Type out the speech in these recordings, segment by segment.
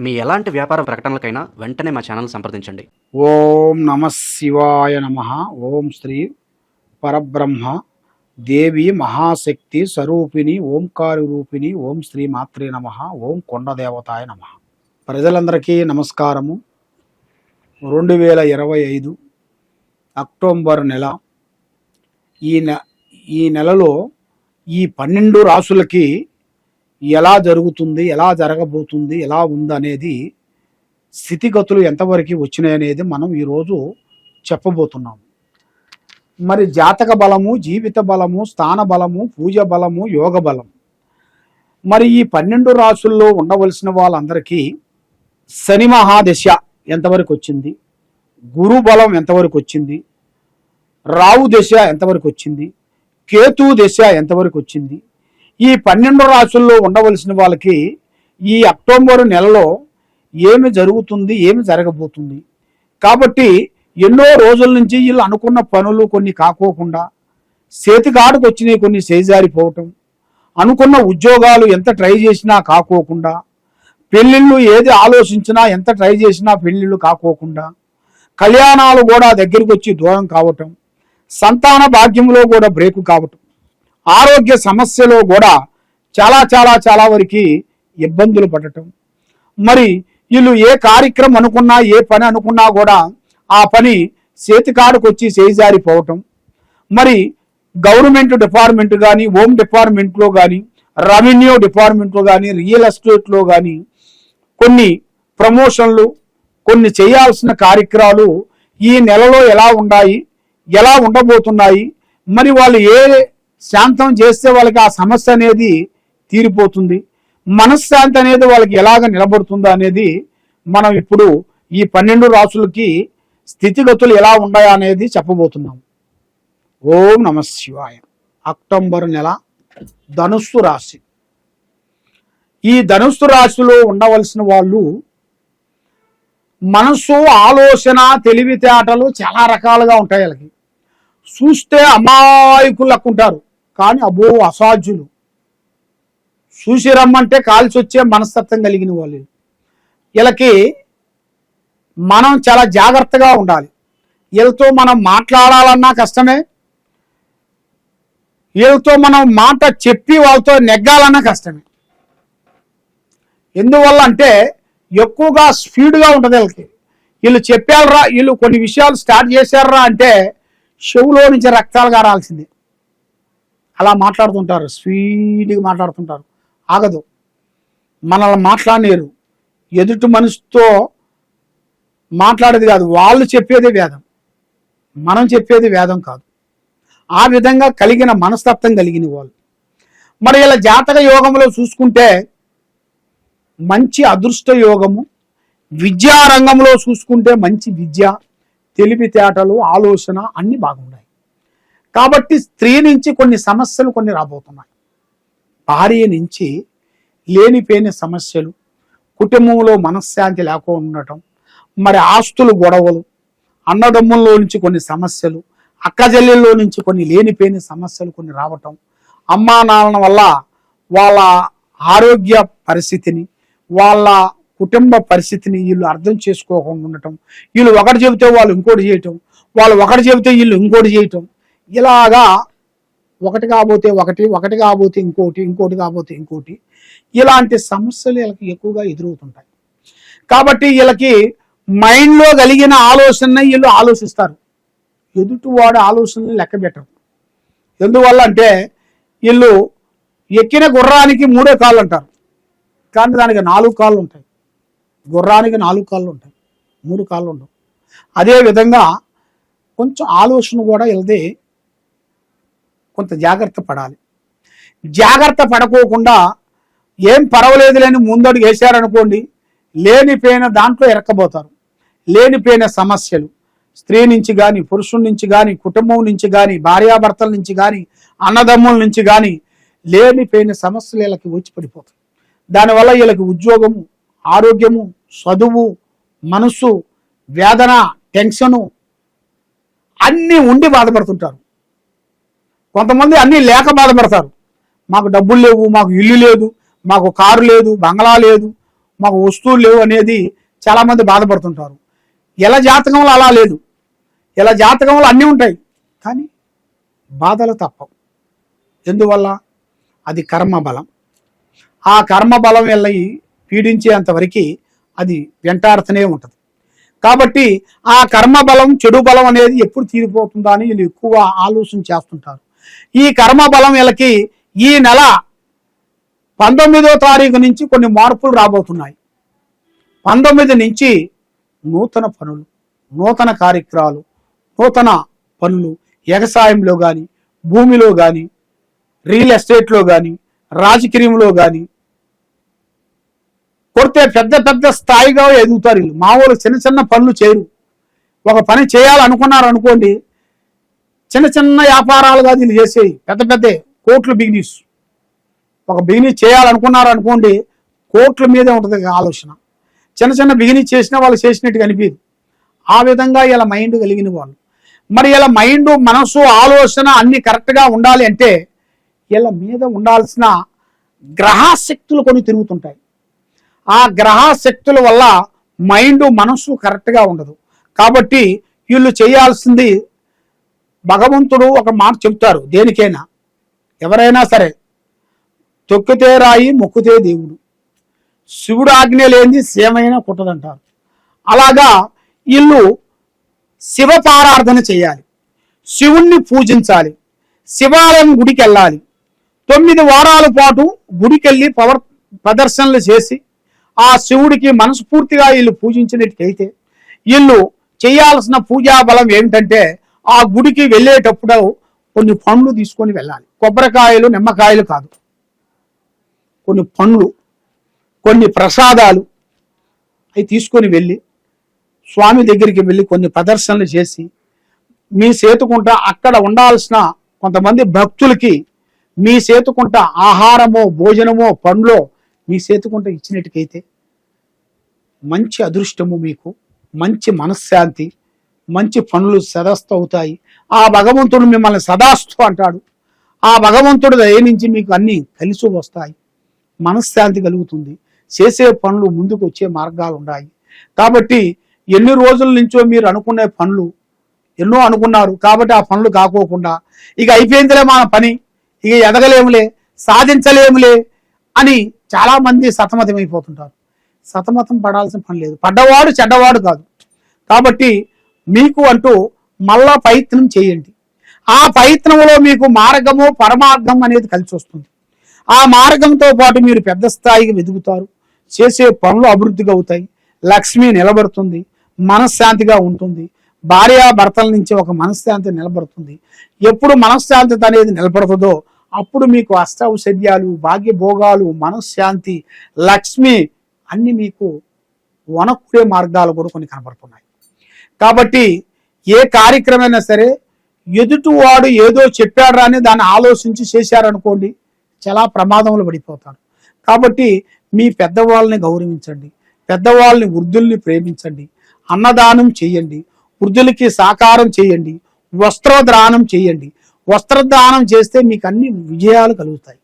మీ ఎలాంటి వ్యాపార ప్రకటనలకైనా వెంటనే మా ఛానల్ సంప్రదించండి. ఓం నమ శివాయ నమ. ఓం శ్రీ పరబ్రహ్మ దేవి మహాశక్తి స్వరూపిణి ఓంకారి రూపిణి ఓం శ్రీ మాత్రే నమ. ఓం కొండదేవతాయ నమ. ప్రజలందరికీ నమస్కారము. 2025 అక్టోబర్ నెల. ఈ నెలలో ఈ 12 రాసులకి ఎలా జరుగుతుంది, ఎలా జరగబోతుంది, ఎలా ఉందనేది, స్థితిగతులు ఎంతవరకు వచ్చినాయి అనేది మనం ఈరోజు చెప్పబోతున్నాం. మరి జాతక బలము, జీవిత బలము, స్థాన బలము, పూజ బలము, యోగ బలం. మరి ఈ 12 రాసుల్లో ఉండవలసిన వాళ్ళందరికీ శని మహాదశ ఎంతవరకు వచ్చింది, గురు బలం ఎంతవరకు వచ్చింది, రావు దశ ఎంతవరకు వచ్చింది, కేతు దశ ఎంతవరకు వచ్చింది, ఈ 12 రాసుల్లో ఉండవలసిన వాళ్ళకి ఈ అక్టోబర్ నెలలో ఏమి జరుగుతుంది, ఏమి జరగబోతుంది. కాబట్టి ఎన్నో రోజుల నుంచి వీళ్ళు అనుకున్న పనులు కొన్ని కాకోకుండా, చేతికాటుకు వచ్చినాయి కొన్ని చేజారిపోవటం, అనుకున్న ఉద్యోగాలు ఎంత ట్రై చేసినా కాకోకుండా, పెళ్ళిళ్ళు ఏది ఆలోచించినా ఎంత ట్రై చేసినా పెళ్ళిళ్ళు కాకోకుండా, కళ్యాణాలు కూడా దగ్గరికి వచ్చి దూరం కావటం, సంతాన భాగ్యంలో కూడా బ్రేకు కావటం, ఆరోగ్య సమస్యలో కూడా చాలా చాలా చాలా వరకు ఇబ్బందులు పడటం. మరి వీళ్ళు ఏ కార్యక్రమం అనుకున్నా, ఏ పని అనుకున్నా కూడా ఆ పని చేతికాడుకు వచ్చి చేజారిపోవటం. మరి గవర్నమెంట్ డిపార్ట్మెంట్ కానీ, హోమ్ డిపార్ట్మెంట్లో కానీ, రెవెన్యూ డిపార్ట్మెంట్లో కానీ, రియల్ ఎస్టేట్లో కానీ కొన్ని ప్రమోషన్లు, కొన్ని చేయాల్సిన కార్యక్రమాలు ఈ నెలలో ఎలా ఉన్నాయి, ఎలా ఉండబోతున్నాయి, మరి వాళ్ళు ఏ శాంతం చేస్తే వాళ్ళకి ఆ సమస్య అనేది తీరిపోతుంది, మనశ్శాంతి అనేది వాళ్ళకి ఎలాగ నిలబడుతుందో అనేది మనం ఇప్పుడు ఈ 12 రాసులకి స్థితిగతులు ఎలా ఉన్నాయా అనేది చెప్పబోతున్నాం. ఓం నమ శివాయ. అక్టోబర్ నెల ధనుస్సు రాశి. ఈ ధనుస్సు రాశిలో ఉండవలసిన వాళ్ళు మనసు, ఆలోచన, తెలివితేటలు చాలా రకాలుగా ఉంటాయి. వాళ్ళకి చూస్తే అమాయకులు లెక్కుంటారు, కానీ అబ్బో అసాధ్యులు. చూసి రమ్మంటే కాల్చి వచ్చే మనస్తత్వం కలిగిన వాళ్ళు. వీళ్ళకి మనం చాలా జాగ్రత్తగా ఉండాలి. వీళ్ళతో మనం మాట్లాడాలన్నా కష్టమే, వీళ్ళతో మనం మాట చెప్పి వాళ్ళతో నెగ్గాలన్నా కష్టమే. ఎందువల్ల అంటే ఎక్కువగా స్పీడ్గా ఉంటుంది వీళ్ళకి. వీళ్ళు చెప్పారా, వీళ్ళు కొన్ని విషయాలు స్టార్ట్ చేశారా అంటే చెవులో నుంచి రక్తాలు గారాల్సిందే. అలా మాట్లాడుతుంటారు, స్పీడ్గా మాట్లాడుతుంటారు, ఆగదు. మనల్ని మాట్లాడలేరు. ఎదుటి మనిషితో మాట్లాడేది కాదు, వాళ్ళు చెప్పేదే వేదం, మనం చెప్పేది వేదం కాదు. ఆ విధంగా కలిగిన మనస్తత్వం కలిగిన వాళ్ళు. మరి ఇలా జాతక యోగంలో చూసుకుంటే మంచి అదృష్ట యోగము, విద్యారంగంలో చూసుకుంటే మంచి విద్య, తెలివితేటలు, ఆలోచన అన్నీ బాగున్నాయి. కాబట్టి స్త్రీ నుంచి కొన్ని సమస్యలు కొన్ని రాబోతున్నాయి. భార్య నుంచి లేనిపోయిన సమస్యలు, కుటుంబంలో మనశ్శాంతి లేకుండా ఉండటం, మరి ఆస్తులు గొడవలు, అన్నదమ్ముల్లో నుంచి కొన్ని సమస్యలు, అక్కజల్లెల్లో నుంచి కొన్ని లేనిపోయిన సమస్యలు కొన్ని రావటం, అమ్మా నాన్నల వల్ల వాళ్ళ ఆరోగ్య పరిస్థితిని, వాళ్ళ కుటుంబ పరిస్థితిని వీళ్ళు అర్థం చేసుకోకుండా ఉండటం, వీళ్ళు ఒకటి చెబితే వాళ్ళు ఇంకోటి చేయటం, వాళ్ళు ఒకటి చెబితే వీళ్ళు ఇంకోటి చేయటం, ఇలాగా ఒకటి కాబోతే ఒకటి, ఒకటి కాబోతే ఇంకోటి, ఇంకోటి కాబోతే ఇంకోటి, ఇలాంటి సమస్యలు వీళ్ళకి ఎక్కువగా ఎదురవుతుంటాయి. కాబట్టి వీళ్ళకి మైండ్లో కలిగిన ఆలోచన వీళ్ళు ఆలోచిస్తారు, ఎదుటివాడు ఆలోచనలు లెక్క పెట్టరు. ఎందువల్ల అంటే వీళ్ళు ఎక్కిన గుర్రానికి 3 కాళ్ళు అంటారు, కానీ దానికి 4 కాళ్ళు ఉంటాయి. గుర్రానికి 4 కాళ్ళు ఉంటాయి, 3 కాళ్ళు ఉండవు. అదేవిధంగా కొంచెం ఆలోచన కూడా వెళ్తే కొంత జాగ్రత్త పడాలి. జాగ్రత్త పడకోకుండా ఏం పర్వాలేదులేని ముందడుగు వేశారనుకోండి, లేనిపోయిన దాంట్లో ఎరక్కబోతారు. లేనిపోయిన సమస్యలు స్త్రీ నుంచి కానీ, పురుషుడి నుంచి కానీ, కుటుంబం నుంచి కానీ, భార్యాభర్తల నుంచి కానీ, అన్నదమ్ముల నుంచి కానీ లేనిపోయిన సమస్యలు వీళ్ళకి వచ్చి పడిపోతాయి. దానివల్ల వీళ్ళకి ఉద్యోగము, ఆరోగ్యము, చదువు, మనస్సు, వేదన, టెన్షను అన్నీ ఉండి బాధపడుతుంటారు. కొంతమంది అన్నీ లేక బాధపడతారు. మాకు డబ్బులు లేవు, మాకు ఇల్లు లేదు, మాకు కారు లేదు, బంగ్లా లేదు, మాకు వస్తువులు లేవు అనేది చాలామంది బాధపడుతుంటారు. ఎలా జాతకంలో అలా లేదు. ఎలా జాతకంలో అన్నీ ఉంటాయి, కానీ బాధలు తప్పవు. ఎందువల్ల? అది కర్మబలం. ఆ కర్మబలం వెళ్ళి పీడించేంతవరకు అది వెంటాడుతూనే ఉంటుంది. కాబట్టి ఆ కర్మబలం, చెడు బలం అనేది ఎప్పుడు తీరిపోతుందా అని వీళ్ళు ఎక్కువ ఆలోచన చేస్తుంటారు. ఈ కర్మబలం వీళ్ళకి ఈ నెల 19వ తారీఖు నుంచి కొన్ని మార్పులు రాబోతున్నాయి. 19 నుంచి నూతన పనులు, నూతన కార్యక్రమాలు, నూతన పనులు వ్యవసాయంలో కానీ, భూమిలో కానీ, రియల్ ఎస్టేట్లో కానీ, రాజకీయంలో కానీ కొడితే పెద్ద పెద్ద స్థాయిగా ఎదుగుతారు. వీళ్ళు మామూలు చిన్న చిన్న పనులు చేయరు. ఒక పని చేయాలనుకున్నారు అనుకోండి, చిన్న చిన్న వ్యాపారాలుగా వీళ్ళు చేసేవి పెద్ద పెద్ద కోట్లు బిజినెస్. ఒక బిజినెస్ చేయాలనుకున్నారు అనుకోండి, కోట్ల మీదే ఉంటుంది ఆలోచన. చిన్న చిన్న బిజినెస్ చేసినా వాళ్ళు చేసినట్టు అనిపించదు. ఆ విధంగా ఇలా మైండ్ కలిగిన వాళ్ళు. మరి ఇలా మైండ్, మనసు, ఆలోచన అన్ని కరెక్ట్గా ఉండాలి అంటే ఇలా మీద ఉండాల్సిన గ్రహశక్తులు కొన్ని తిరుగుతుంటాయి. ఆ గ్రహశక్తుల వల్ల మైండ్, మనసు కరెక్ట్గా ఉండదు. కాబట్టి వీళ్ళు చేయాల్సింది, భగవంతుడు ఒక మాట చెప్తారు దేనికైనా, ఎవరైనా సరే, తొక్కితే రాయి మొక్కుతే దేవుడు, శివుడు ఆజ్ఞ లేనిది సేమైనా కుట్టదంటారు. అలాగా వీళ్ళు శివపారాధన చేయాలి, శివుణ్ణి పూజించాలి, శివాలయం గుడికి వెళ్ళాలి. 9 వారాల పాటు గుడికెళ్ళి ప్రదర్శనలు చేసి ఆ శివుడికి మనస్ఫూర్తిగా వీళ్ళు పూజించినట్టయితే వీళ్ళు చేయాల్సిన పూజా బలం ఏమిటంటే ఆ గుడికి వెళ్ళేటప్పుడు కొన్ని పండ్లు తీసుకొని వెళ్ళాలి. కొబ్బరికాయలు, నిమ్మకాయలు కాదు, కొన్ని పండ్లు, కొన్ని ప్రసాదాలు అవి తీసుకొని వెళ్ళి స్వామి దగ్గరికి వెళ్ళి కొన్ని ప్రదర్శనలు చేసి మీ సేతుకుంట అక్కడ ఉండాల్సిన కొంతమంది భక్తులకి మీ సేతుకుంట ఆహారమో, భోజనమో, పండ్లో మీ సేతుకుంట ఇచ్చినట్టుకైతే మంచి అదృష్టము, మీకు మంచి మనశ్శాంతి, మంచి పనులు సదస్తు అవుతాయి. ఆ భగవంతుడు మిమ్మల్ని సదాస్తు అంటాడు. ఆ భగవంతుడు దయ నుంచి మీకు అన్నీ కలిసి వస్తాయి, మనశ్శాంతి కలుగుతుంది, చేసే పనులు ముందుకు వచ్చే మార్గాలు ఉన్నాయి. కాబట్టి ఎన్ని రోజుల నుంచో మీరు అనుకునే పనులు ఎన్నో అనుకున్నారు, కాబట్టి ఆ పనులు కాకోకుండా ఇక అయిపోయిందిలే మన పని, ఇక ఎదగలేములే, సాధించలేములే అని చాలామంది సతమతమైపోతుంటారు. సతమతం పడాల్సిన పని లేదు. పడ్డవాడు చెడ్డవాడు కాదు. కాబట్టి మీకు అంటూ మళ్ళా ప్రయత్నం చేయండి. ఆ ప్రయత్నంలో మీకు మార్గము, పరమార్థం అనేది కలిసి వస్తుంది. ఆ మార్గంతో పాటు మీరు పెద్ద స్థాయికి ఎదుగుతారు, చేసే పనులు అభివృద్ధిగా అవుతాయి, లక్ష్మి నిలబడుతుంది, మనశ్శాంతిగా ఉంటుంది, భార్యాభర్తల నుంచి ఒక మనశ్శాంతి నిలబడుతుంది. ఎప్పుడు మనశ్శాంతి అనేది నిలబడుతుందో అప్పుడు మీకు అష్టౌషధ్యాలు, భాగ్యభోగాలు, మనశ్శాంతి, లక్ష్మి అన్ని మీకు వనక్కుడే మార్గాలు కూడా కొన్ని కనబడుతున్నాయి. కాబట్టి ఏ కార్యక్రమైనా సరే ఎదుటివాడు ఏదో చెప్పాడు అని దాన్ని ఆలోచించి చేశారనుకోండి, చాలా ప్రమాదంలో పడిపోతారు. కాబట్టి మీ పెద్దవాళ్ళని గౌరవించండి, పెద్దవాళ్ళని, వృద్ధుల్ని ప్రేమించండి, అన్నదానం చేయండి, వృద్ధులకి సాకారం చేయండి, వస్త్రదానం చేయండి. వస్త్రదానం చేస్తే మీకు అన్ని విజయాలు కలుగుతాయి,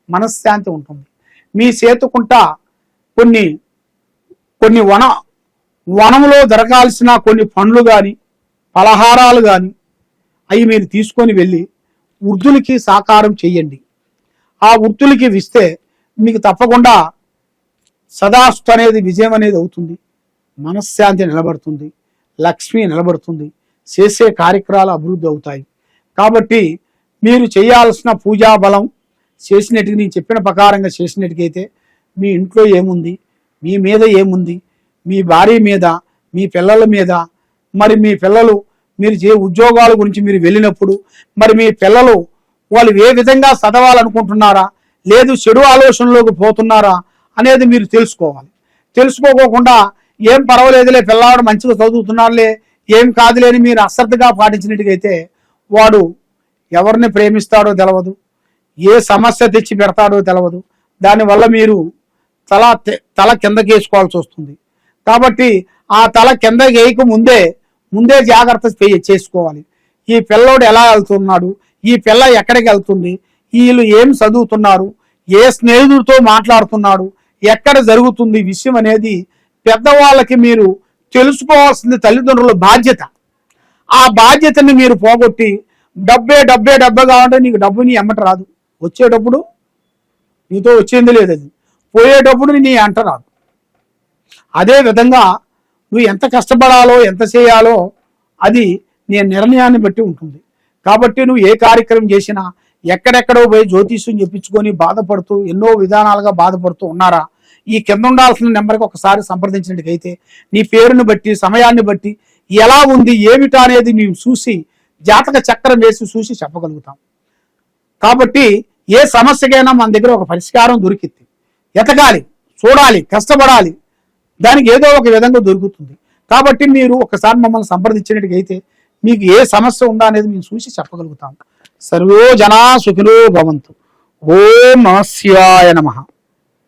మనశ్శాంతి ఉంటుంది. మీ సేతుకుంట కొన్ని వనంలో దొరకాల్సిన కొన్ని పండ్లు కానీ, పలహారాలు కానీ అవి మీరు తీసుకొని వెళ్ళి వృద్ధులకి సాకారం చేయండి. ఆ వృద్ధులకి ఇస్తే మీకు తప్పకుండా సదాస్తు అనేది, విజయం అనేది అవుతుంది, మనశ్శాంతి నిలబడుతుంది, లక్ష్మి నిలబడుతుంది, చేసే కార్యక్రమాలు అభివృద్ధి అవుతాయి. కాబట్టి మీరు చేయాల్సిన పూజా బలం చేసినట్టుగా, నేను చెప్పిన ప్రకారంగా చేసినట్టుకైతే మీ ఇంట్లో ఏముంది, మీ మీద ఏముంది, మీ భార్య మీద, మీ పిల్లల మీద, మరి మీ పిల్లలు మీరు ఉద్యోగాల గురించి మీరు వెళ్ళినప్పుడు మరి మీ పిల్లలు వాళ్ళు ఏ విధంగా చదవాలనుకుంటున్నారా, లేదు చెడు ఆలోచనలోకి పోతున్నారా అనేది మీరు తెలుసుకోవాలి. తెలుసుకోకుండా ఏం పర్వాలేదులే, పిల్లవాడు మంచిగా చదువుతున్నారులే, ఏం కాదులేని మీరు అశ్రద్ధగా పాటించినట్టుగైతే వాడు ఎవరిని ప్రేమిస్తాడో తెలియదు, ఏ సమస్య తెచ్చి పెడతాడో తెలియదు. దానివల్ల మీరు తల కిందకి వేసుకోవాల్సి వస్తుంది. కాబట్టి ఆ తల కిందకి వేయక ముందే జాగ్రత్త చేసుకోవాలి. ఈ పిల్లోడు ఎలా వెళ్తున్నాడు, ఈ పిల్ల ఎక్కడికి వెళ్తుంది, వీళ్ళు ఏం చదువుతున్నారు, ఏ స్నేహితుడితో మాట్లాడుతున్నాడు, ఎక్కడ జరుగుతుంది విషయం అనేది పెద్దవాళ్ళకి మీరు తెలుసుకోవాల్సింది తల్లిదండ్రుల బాధ్యత. ఆ బాధ్యతని మీరు పోగొట్టి డబ్బే కావాలంటే నీకు డబ్బు నీ ఎమ్మట రాదు. వచ్చేటప్పుడు నీతో వచ్చేది లేదు, అది పోయేటప్పుడు నీ అంట రాదు. అదే విధంగా నువ్వు ఎంత కష్టపడాలో ఎంత చేయాలో అది నీ నిర్ణయాన్ని బట్టి ఉంటుంది. కాబట్టి నువ్వు ఏ కార్యక్రమం చేసినా ఎక్కడెక్కడో పోయి జ్యోతిష్యం చెప్పించుకొని బాధపడుతూ ఎన్నో విధానాలుగా బాధపడుతూ ఉన్నారా, ఈ కింద ఉండాల్సిన నెంబర్కి ఒకసారి సంప్రదించినట్టుకైతే నీ పేరుని బట్టి సమయాన్ని బట్టి ఎలా ఉంది ఏమిటా అనేది మేము చూసి జాతక చక్రం వేసి చూసి చెప్పగలుగుతాం. కాబట్టి ఏ సమస్యకైనా మన దగ్గర ఒక పరిష్కారం దొరికింది. ఎతకాలి, చూడాలి, కష్టపడాలి, దానికి ఏదో ఒక విధంగా దొరుకుతుంది. కాబట్టి మీరు ఒకసారి మమ్మల్ని సంప్రదించినట్టుకైతే మీకు ఏ సమస్య ఉందా అనేది మేము చూసి చెప్పగలుగుతాం. సర్వో జనా సుఖినో భవంతు. ఓం నమః శివాయ నమః.